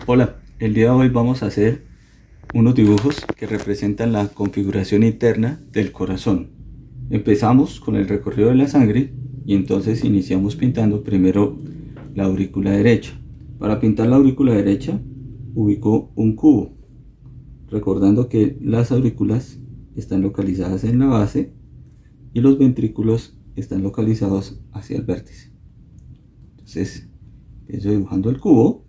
Hola, el día de hoy vamos a hacer unos dibujos que representan la configuración interna del corazón. Empezamos con el recorrido de la sangre y entonces iniciamos pintando primero la aurícula derecha. Para pintar la aurícula derecha ubico un cubo, recordando que las aurículas están localizadas en la base y los ventrículos están localizados hacia el vértice. Entonces empiezo dibujando el cubo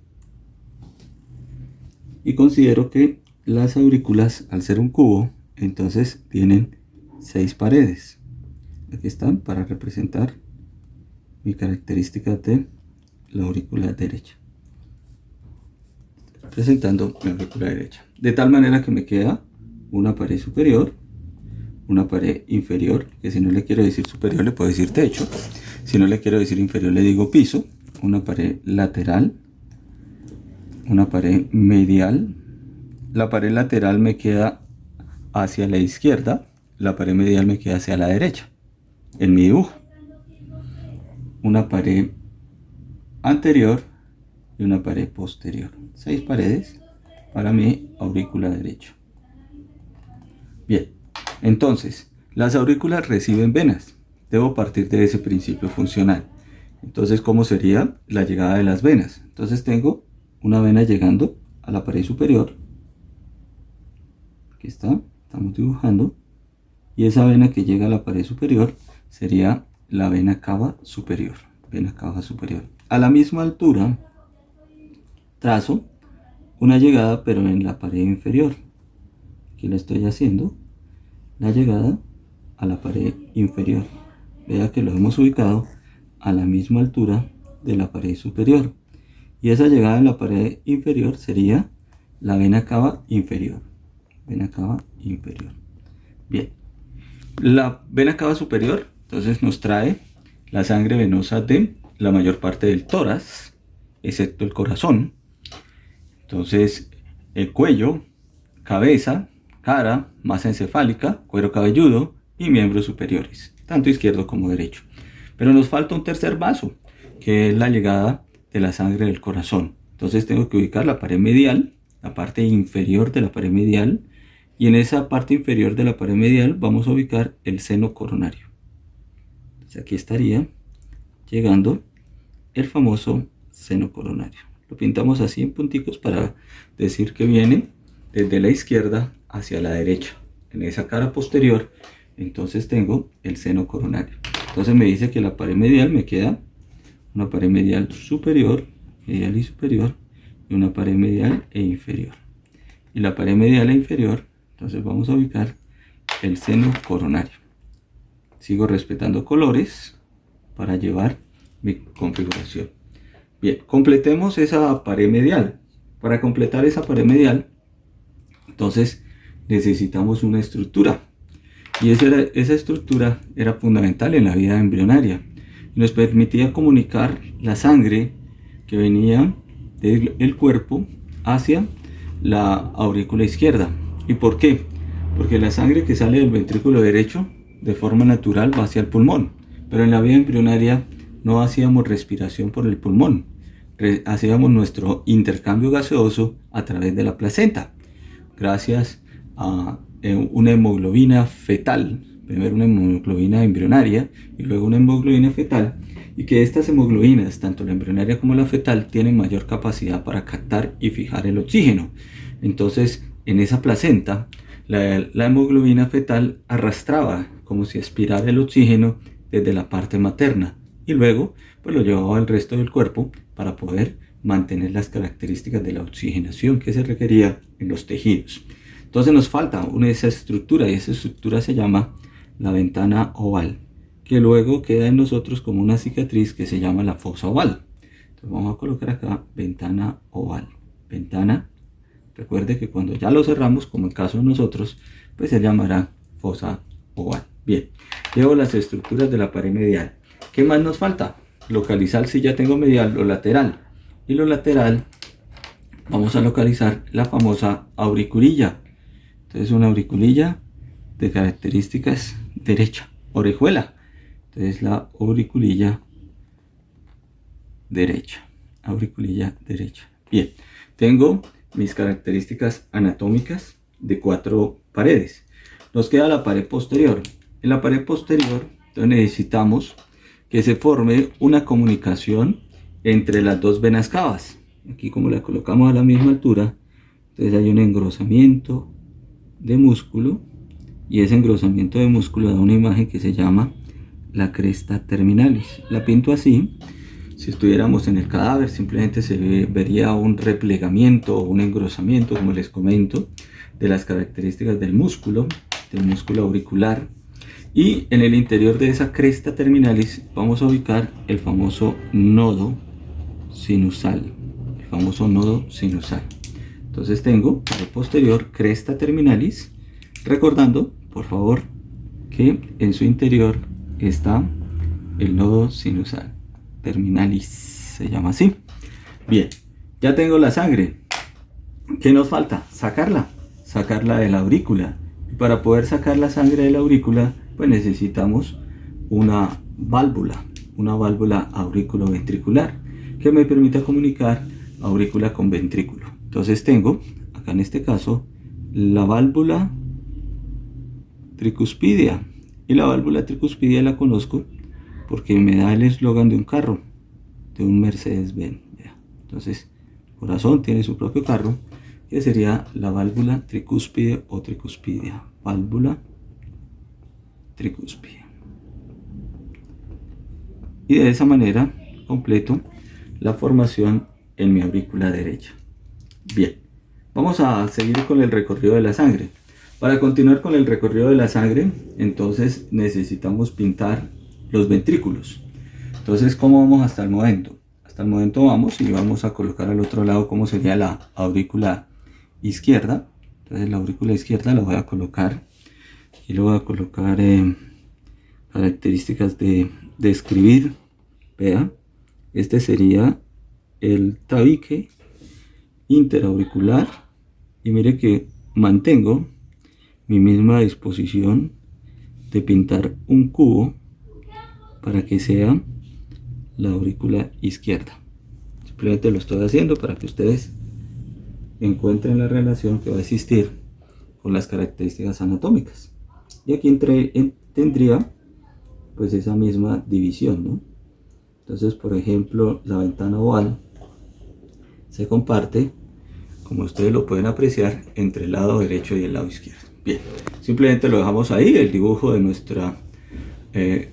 y considero que las aurículas, al ser un cubo, entonces tienen 6 paredes. Aquí están para representar mi característica de la aurícula derecha. Representando mi aurícula derecha. De tal manera que me queda una pared superior, una pared inferior, que si no le quiero decir superior le puedo decir techo. Si no le quiero decir inferior le digo piso. Una pared lateral, una pared medial. La pared lateral me queda hacia la izquierda, la pared medial me queda hacia la derecha en mi dibujo. Una pared anterior y una pared posterior. 6 paredes para mi aurícula derecha. Bien, entonces las aurículas reciben venas. Debo partir de ese principio funcional. Entonces, ¿cómo sería la llegada de las venas? Entonces tengo una vena llegando a la pared superior. Aquí está, estamos dibujando. Y esa vena que llega a la pared superior sería la vena cava superior. Vena cava superior. A la misma altura trazo una llegada, pero en la pared inferior. Aquí la estoy haciendo. La llegada a la pared inferior. Vea que lo hemos ubicado a la misma altura de la pared superior. Y esa llegada en la pared inferior sería la vena cava inferior. Vena cava inferior. Bien. La vena cava superior, entonces nos trae la sangre venosa de la mayor parte del tórax, excepto el corazón. Entonces, el cuello, cabeza, cara, masa encefálica, cuero cabelludo y miembros superiores, tanto izquierdo como derecho. Pero nos falta un tercer vaso, que es la llegada de la sangre del corazón. Entonces tengo que ubicar la pared medial, la parte inferior de la pared medial, y en esa parte inferior de la pared medial vamos a ubicar el seno coronario. Entonces aquí estaría llegando el famoso seno coronario. Lo pintamos así en punticos para decir que viene desde la izquierda hacia la derecha. En esa cara posterior, entonces tengo el seno coronario. Entonces me dice que la pared medial me queda una pared medial superior, medial y superior, y una pared medial e inferior. Y la pared medial e inferior, entonces vamos a ubicar el seno coronario. Sigo respetando colores para llevar mi configuración. Bien, completemos esa pared medial. Para completar esa pared medial, entonces necesitamos una estructura. Y esa estructura era fundamental en la vida embrionaria. Y nos permitía comunicar la sangre que venía del cuerpo hacia la aurícula izquierda. ¿Y por qué? Porque la sangre que sale del ventrículo derecho de forma natural va hacia el pulmón. Pero en la vida embrionaria no hacíamos respiración por el pulmón. Hacíamos nuestro intercambio gaseoso a través de la placenta. Gracias a una hemoglobina fetal, primero una hemoglobina embrionaria y luego una hemoglobina fetal, y que estas hemoglobinas, tanto la embrionaria como la fetal, tienen mayor capacidad para captar y fijar el oxígeno. Entonces, en esa placenta, la hemoglobina fetal arrastraba como si aspirara el oxígeno desde la parte materna y luego pues lo llevaba al resto del cuerpo para poder mantener las características de la oxigenación que se requería en los tejidos. Entonces nos falta esa estructura, y esa estructura se llama la ventana oval, que luego queda en nosotros como una cicatriz que se llama la fosa oval. Entonces vamos a colocar acá ventana oval. Ventana, recuerde que cuando ya lo cerramos, como en el caso de nosotros, pues se llamará fosa oval. Bien, llevo las estructuras de la pared medial. ¿Qué más nos falta? Localizar, si ya tengo medial, lo lateral. Y lo lateral, vamos a localizar la famosa auriculilla. Entonces una auriculilla de características derecha, orejuela. Entonces la auriculilla derecha, auriculilla derecha. Bien, Tengo mis características anatómicas de 4 paredes. Nos queda la pared posterior. En la pared posterior necesitamos que se forme una comunicación entre las dos venas cavas. Aquí, como la colocamos a la misma altura, entonces hay un engrosamiento de músculo, y ese engrosamiento de músculo da una imagen que se llama la cresta terminalis. La pinto así. Si estuviéramos en el cadáver, simplemente se vería un replegamiento o un engrosamiento, como les comento, de las características del músculo auricular. Y en el interior de esa cresta terminalis vamos a ubicar el famoso nodo sinusal. Entonces tengo pared posterior, cresta terminalis, recordando, por favor, que en su interior está el nodo sinusal terminalis, se llama así. Bien, ya tengo la sangre. ¿Qué nos falta? Sacarla de la aurícula. Y para poder sacar la sangre de la aurícula, pues necesitamos una válvula auriculoventricular que me permita comunicar aurícula con ventrículo. Entonces tengo, acá en este caso, la válvula tricuspidia. Y la válvula tricuspidia la conozco porque me da el eslogan de un carro, de un Mercedes-Benz. Entonces, el corazón tiene su propio carro, que sería la válvula tricúspide o tricuspidia. Válvula tricuspidia. Y de esa manera completo la formación en mi aurícula derecha. Bien, vamos a seguir con el recorrido de la sangre. Para continuar con el recorrido de la sangre, entonces necesitamos pintar los ventrículos. Entonces, ¿cómo vamos hasta el momento? Hasta el momento vamos y vamos a colocar al otro lado cómo sería la aurícula izquierda. Entonces la aurícula izquierda la voy a colocar y le voy a colocar características de escribir. Vea, este sería el tabique interauricular, y mire que mantengo mi misma disposición de pintar un cubo para que sea la aurícula izquierda. Simplemente lo estoy haciendo para que ustedes encuentren la relación que va a existir con las características anatómicas. Y aquí tendría pues esa misma división, ¿no? Entonces, por ejemplo, la ventana oval se comparte, como ustedes lo pueden apreciar, entre el lado derecho y el lado izquierdo. Bien, simplemente lo dejamos ahí, el dibujo de nuestra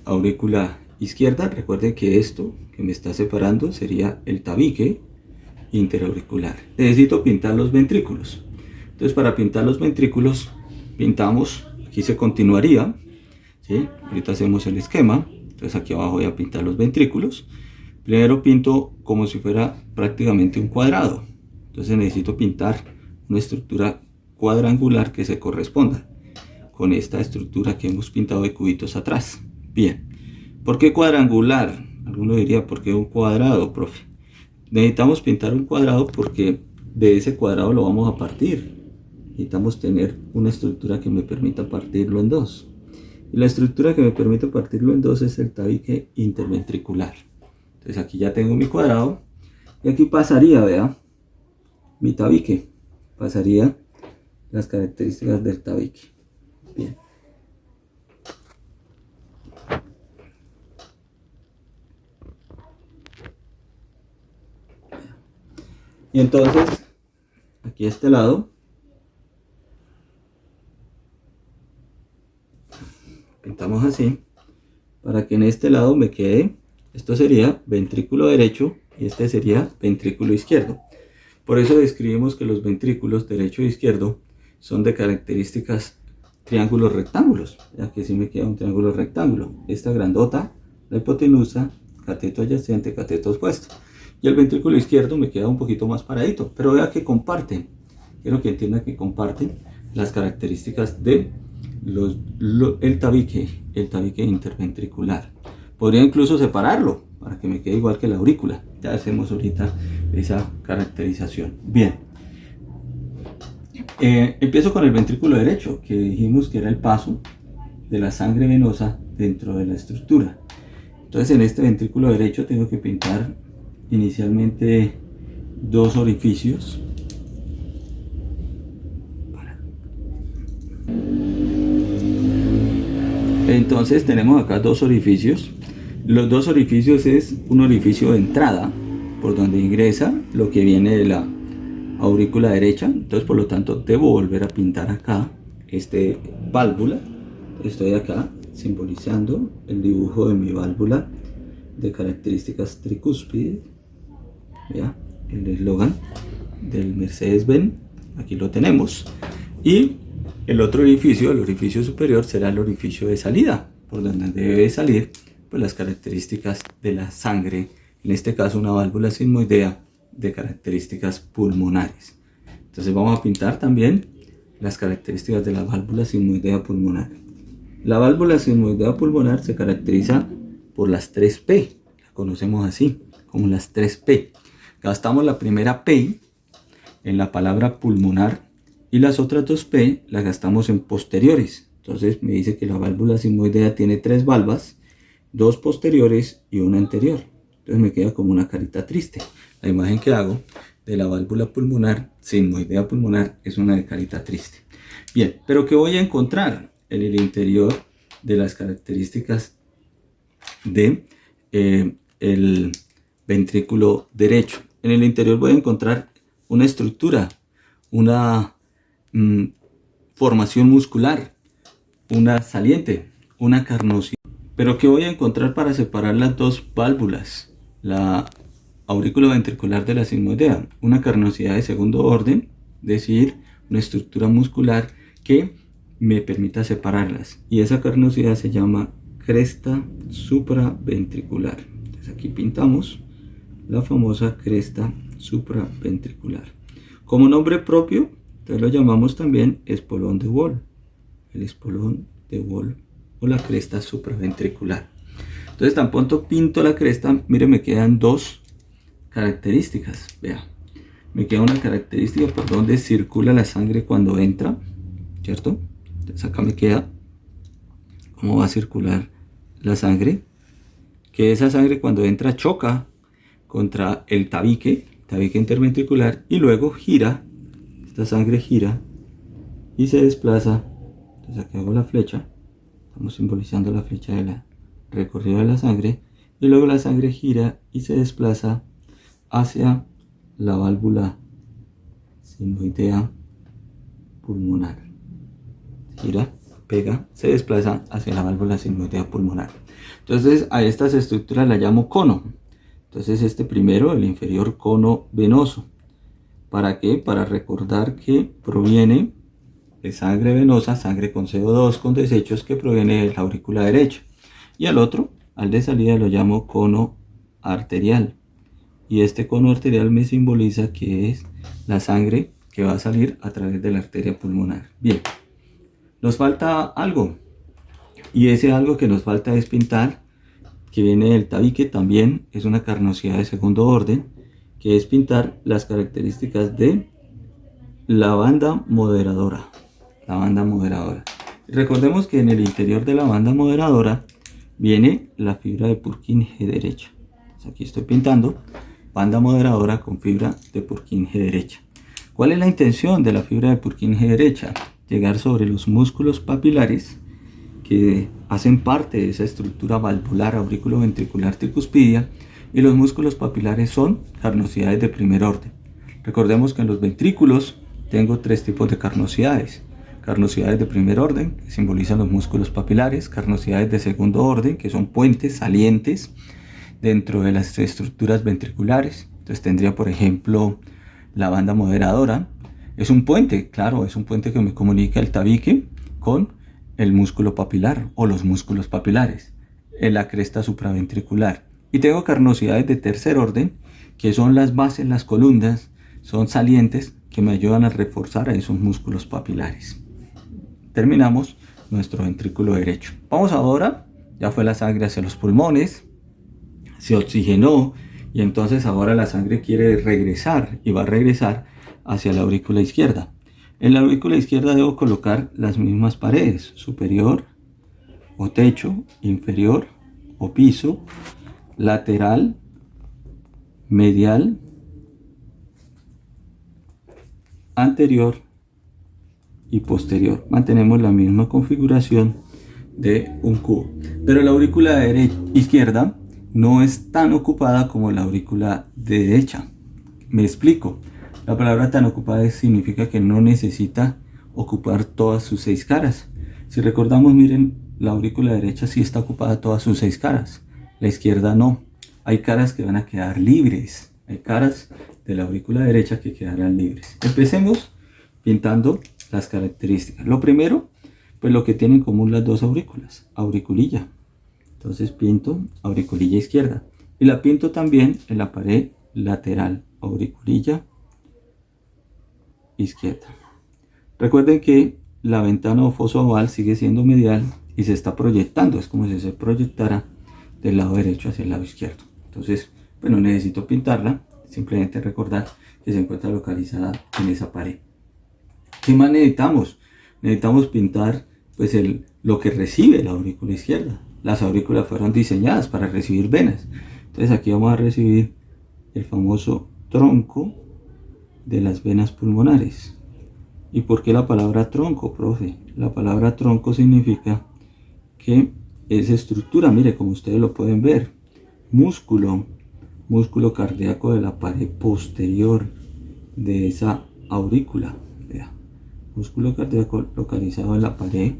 aurícula izquierda. Recuerden que esto que me está separando sería el tabique interauricular. Necesito pintar los ventrículos. Entonces, para pintar los ventrículos, pintamos, aquí se continuaría, ¿sí? Ahorita hacemos el esquema. Entonces aquí abajo voy a pintar los ventrículos. Primero pinto como si fuera prácticamente un cuadrado. Entonces necesito pintar una estructura cuadrangular que se corresponda con esta estructura que hemos pintado de cubitos atrás. Bien, ¿por qué cuadrangular? Alguno diría, ¿por qué un cuadrado, profe? Necesitamos pintar un cuadrado porque de ese cuadrado lo vamos a partir. Necesitamos tener una estructura que me permita partirlo en dos. Y la estructura que me permite partirlo en dos es el tabique interventricular. Entonces aquí ya tengo mi cuadrado. Y aquí pasaría, vea, mi tabique. Pasaría las características del tabique. Bien. Y entonces, aquí a este lado, pintamos así, para que en este lado me quede, esto sería ventrículo derecho y este sería ventrículo izquierdo. Por eso describimos que los ventrículos derecho e izquierdo son de características triángulos rectángulos, ya que si me queda un triángulo rectángulo, esta grandota, la hipotenusa, cateto adyacente, cateto opuesto. Y el ventrículo izquierdo me queda un poquito más paradito, pero vea que comparten, quiero que entiendan que comparten las características de el tabique interventricular. Podría incluso separarlo para que me quede igual que la aurícula. Ya hacemos ahorita esa caracterización. Bien, empiezo con el ventrículo derecho, que dijimos que era el paso de la sangre venosa dentro de la estructura. Entonces, en este ventrículo derecho tengo que pintar inicialmente dos orificios Entonces tenemos acá dos orificios. Los dos orificios es un orificio de entrada por donde ingresa lo que viene de la aurícula derecha. Entonces por lo tanto debo volver a pintar acá este válvula. Estoy acá simbolizando el dibujo de mi válvula de características tricúspides. ¿Ya? El eslogan del Mercedes-Benz, aquí lo tenemos. Y el otro orificio, el orificio superior, será el orificio de salida, por donde debe salir pues, las características de la sangre, en este caso una válvula sigmoidea de características pulmonares. Entonces vamos a pintar también las características de la válvula sigmoidea pulmonar. La válvula sigmoidea pulmonar se caracteriza por las 3 P, la conocemos así, como las 3 P. Gastamos la primera P en la palabra pulmonar y las otras 2 P las gastamos en posteriores. Entonces me dice que la válvula sigmoidea tiene 3 valvas, 2 posteriores y una anterior. Entonces me queda como una carita triste. La imagen que hago de la válvula pulmonar, sigmoidea pulmonar, es una de carita triste. Bien, pero ¿qué voy a encontrar en el interior de las características de el ventrículo derecho? En el interior voy a encontrar una estructura, una formación muscular, una saliente, una carnosidad. Pero ¿qué voy a encontrar para separar las dos válvulas? La aurícula ventricular de la sigmoidea, una carnosidad de segundo orden, es decir, una estructura muscular que me permita separarlas. Y esa carnosidad se llama cresta supraventricular. Entonces aquí pintamos la famosa cresta supraventricular. Como nombre propio, entonces lo llamamos también espolón de Wohl. El espolón de Wohl o la cresta supraventricular. Entonces tan pronto pinto la cresta, mire, me quedan dos características. Vea, me queda una característica por donde circula la sangre cuando entra, ¿cierto? Entonces acá me queda cómo va a circular la sangre, que esa sangre cuando entra choca contra el tabique interventricular y luego gira, esta sangre gira y se desplaza. Entonces aquí hago la flecha, estamos simbolizando la flecha del recorrido de la sangre, y luego la sangre gira y se desplaza hacia la válvula sigmoidea pulmonar. Gira, pega, se desplaza hacia la válvula sigmoidea pulmonar. Entonces a estas estructuras la llamo cono. Entonces este primero, el inferior cono venoso. ¿Para qué? Para recordar que proviene de sangre venosa, sangre con CO2, con desechos, que proviene de la aurícula derecha. Y al otro, al de salida, lo llamo cono arterial. Y este cono arterial me simboliza que es la sangre que va a salir a través de la arteria pulmonar. Bien, nos falta algo. Y ese algo que nos falta es pintar, que viene del tabique, también es una carnosidad de segundo orden, que es pintar las características de la banda moderadora. La banda moderadora. Recordemos que en el interior de la banda moderadora viene la fibra de Purkinje derecha. Entonces aquí estoy pintando banda moderadora con fibra de Purkinje derecha. ¿Cuál es la intención de la fibra de Purkinje derecha? Llegar sobre los músculos papilares que hacen parte de esa estructura valvular auriculoventricular tricuspidia, y los músculos papilares son carnosidades de primer orden. Recordemos que en los ventrículos tengo 3 tipos de carnosidades. Carnosidades de primer orden, que simbolizan los músculos papilares; carnosidades de segundo orden, que son puentes salientes dentro de las estructuras ventriculares. Entonces tendría, por ejemplo, la banda moderadora. Es un puente, claro, es un puente que me comunica el tabique con el músculo papilar o los músculos papilares, en la cresta supraventricular. Y tengo carnosidades de tercer orden, que son las bases, las columnas, son salientes que me ayudan a reforzar a esos músculos papilares. Terminamos nuestro ventrículo derecho. Vamos ahora, ya fue la sangre hacia los pulmones, se oxigenó, y entonces ahora la sangre quiere regresar y va a regresar hacia la aurícula izquierda. En la aurícula izquierda debo colocar las mismas paredes, superior o techo, inferior o piso, lateral, medial, anterior y posterior. Mantenemos la misma configuración de un cubo. Pero la aurícula izquierda no es tan ocupada como la aurícula derecha. Me explico. La palabra tan ocupada significa que no necesita ocupar todas sus 6 caras. Si recordamos, miren, la aurícula derecha sí está ocupada todas sus 6 caras. La izquierda no. Hay caras que van a quedar libres. Hay caras de la aurícula derecha que quedarán libres. Empecemos pintando las características. Lo primero, pues lo que tienen en común las dos aurículas, auriculilla. Entonces pinto auriculilla izquierda y la pinto también en la pared lateral, auriculilla izquierda. Recuerden que la ventana o foso oval sigue siendo medial y se está proyectando, es como si se proyectara del lado derecho hacia el lado izquierdo. Entonces, pues no necesito pintarla, simplemente recordar que se encuentra localizada en esa pared. ¿Qué más necesitamos? Necesitamos pintar pues lo que recibe la aurícula izquierda. Las aurículas fueron diseñadas para recibir venas. Entonces aquí vamos a recibir el famoso tronco de las venas pulmonares. ¿Y por qué la palabra tronco, profe? La palabra tronco significa que es estructura, mire, como ustedes lo pueden ver. Músculo cardíaco de la pared posterior de esa aurícula. Vea. Músculo cardíaco localizado en la pared.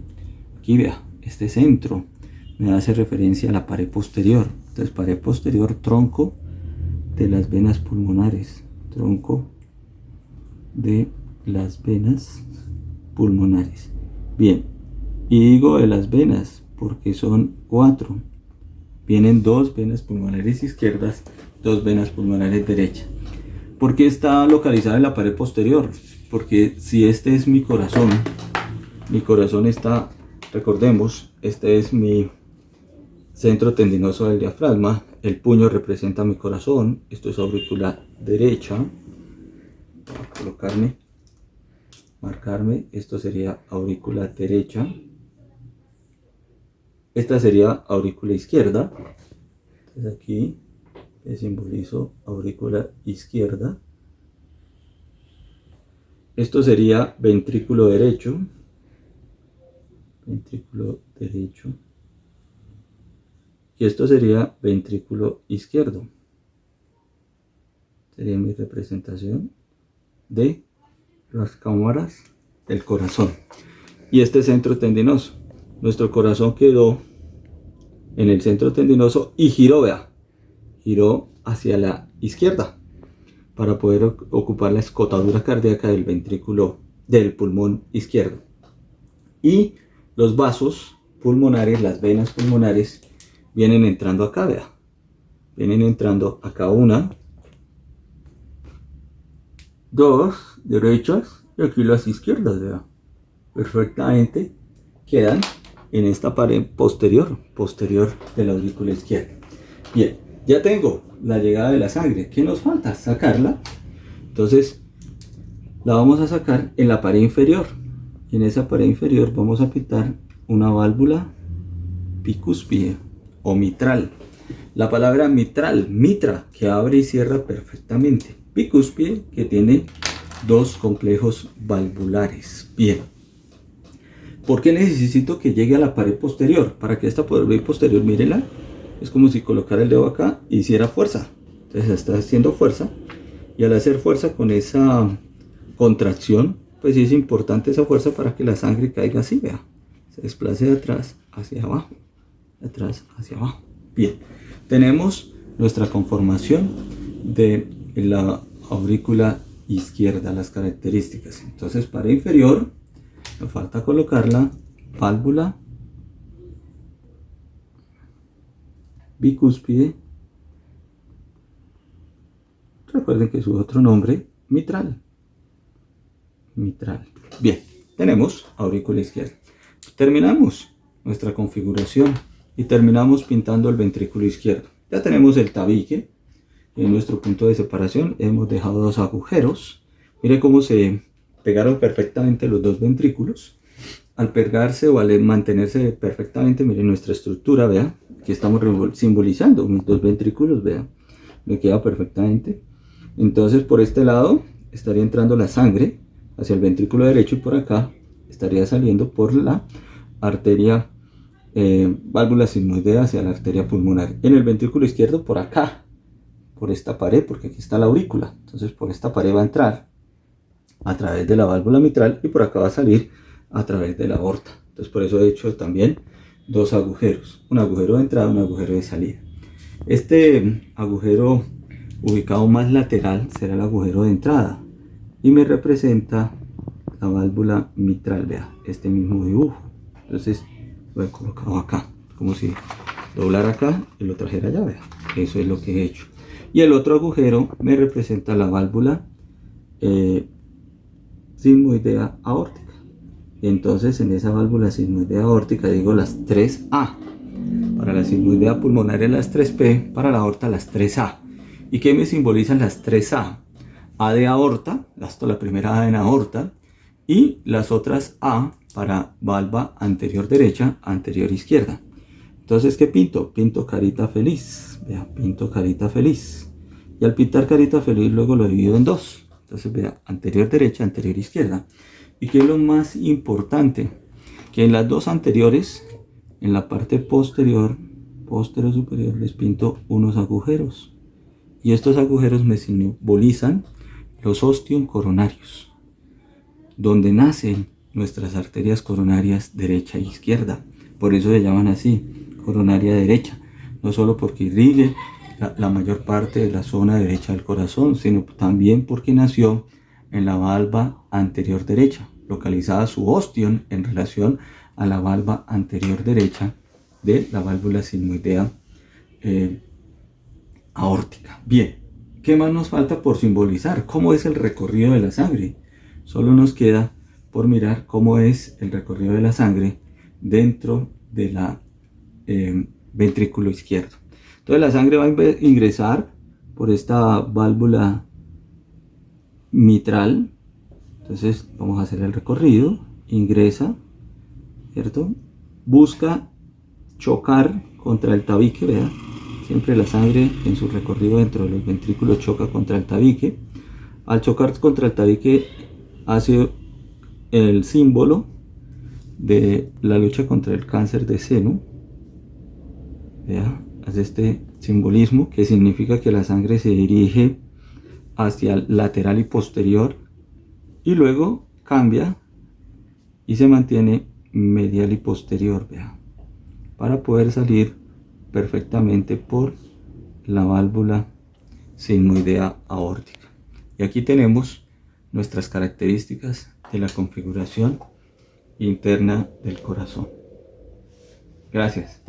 Aquí vea, este centro me hace referencia a la pared posterior. Entonces, pared posterior, tronco de las venas pulmonares. Tronco de las venas pulmonares. Bien, y digo de las venas porque son 4. Vienen 2 venas pulmonares izquierdas, 2 venas pulmonares derechas. ¿Por qué está localizada en la pared posterior? Porque si este es mi corazón está, recordemos, este es mi centro tendinoso del diafragma, el puño representa mi corazón, esto es aurícula derecha, voy a colocarme, marcarme, esto sería aurícula derecha, esta sería aurícula izquierda, entonces aquí le simbolizo aurícula izquierda, esto sería ventrículo derecho, y esto sería ventrículo izquierdo. Sería mi representación de las cámaras del corazón. Y este centro tendinoso. Nuestro corazón quedó en el centro tendinoso y giró, vea. Giró hacia la izquierda para poder ocupar la escotadura cardíaca del ventrículo del pulmón izquierdo. Y los vasos pulmonares, las venas pulmonares, vienen entrando acá, vea. Vienen entrando acá 1, 2 derechas y aquí las izquierdas, vea. Perfectamente quedan en esta pared posterior de la aurícula izquierda. Bien, ya tengo la llegada de la sangre. ¿Qué nos falta? Sacarla. Entonces la vamos a sacar en la pared inferior. Y en esa pared inferior vamos a pintar una válvula bicúspide o mitral. La palabra mitral, mitra, que abre y cierra perfectamente. Bicúspide, que tiene 2 complejos valvulares. Bien. ¿Por qué necesito que llegue a la pared posterior? Para que esta pared posterior, mírela, es como si colocara el dedo acá e hiciera fuerza. Entonces está haciendo fuerza. Y al hacer fuerza con esa contracción, pues sí es importante esa fuerza para que la sangre caiga así, vea. Se desplace de atrás hacia abajo. De atrás hacia abajo. Bien. Tenemos nuestra conformación de la aurícula izquierda, las características. Entonces, pared inferior, me falta colocar la válvula bicúspide. Recuerden que su otro nombre, mitral. Mitral. Bien, tenemos aurícula izquierda. Terminamos nuestra configuración y terminamos pintando el ventrículo izquierdo. Ya tenemos el tabique en nuestro punto de separación. Hemos dejado 2 agujeros. Mire cómo se pegaron perfectamente los 2 ventrículos. Al pegarse o al mantenerse perfectamente, miren nuestra estructura, vea, que estamos simbolizando mis 2 ventrículos, vea, me queda perfectamente. Entonces por este lado estaría entrando la sangre hacia el ventrículo derecho y por acá estaría saliendo por la arteria válvula sigmoidea hacia la arteria pulmonar. En el ventrículo izquierdo por acá, por esta pared, porque aquí está la aurícula. Entonces por esta pared va a entrar a través de la válvula mitral y por acá va a salir a través de la aorta. Entonces por eso he hecho también dos agujeros, un agujero de entrada, un agujero de salida. Este agujero ubicado más lateral será el agujero de entrada y me representa la válvula mitral, vea, este mismo dibujo. Entonces lo he colocado acá, como si doblara acá y lo trajera allá, vea. Eso es lo que he hecho. Y el otro agujero me representa la válvula sigmoidea aórtica. Y entonces en esa válvula sigmoidea aórtica digo las 3A. Para la sigmoidea pulmonar las 3P, para la aorta las 3A. ¿Y qué me simbolizan las 3A? A de aorta, gasto la primera A en aorta, y las otras A para valva anterior derecha, anterior izquierda. Entonces, ¿qué pinto? Pinto carita feliz. Vea, pinto carita feliz. Y al pintar carita feliz luego lo divido en dos. Entonces, vea, anterior derecha, anterior izquierda. ¿Y qué es lo más importante? Que en las dos anteriores, en la parte posterior, superior, les pinto unos agujeros. Y estos agujeros me simbolizan los ostium coronarios, donde nacen nuestras arterias coronarias derecha e izquierda. Por eso se llaman así, coronaria derecha. No solo porque irrigue la mayor parte de la zona derecha del corazón, sino también porque nació en la valva anterior derecha, localizada su ostium en relación a la valva anterior derecha de la válvula sigmoidea aórtica. Bien, ¿qué más nos falta por simbolizar? ¿Cómo es el recorrido de la sangre? Solo nos queda por mirar cómo es el recorrido de la sangre dentro de la ventrículo izquierdo. Entonces la sangre va a ingresar por esta válvula mitral. Entonces vamos a hacer el recorrido. Ingresa, ¿cierto? Busca chocar contra el tabique, ¿verdad? Siempre la sangre en su recorrido dentro de los ventrículos choca contra el tabique. Al chocar contra el tabique hace el símbolo de la lucha contra el cáncer de seno. ¿Vea? Hace este simbolismo que significa que la sangre se dirige hacia el lateral y posterior y luego cambia y se mantiene medial y posterior, ¿vea? Para poder salir perfectamente por la válvula sigmoidea aórtica. Y aquí tenemos nuestras características de la configuración interna del corazón. Gracias.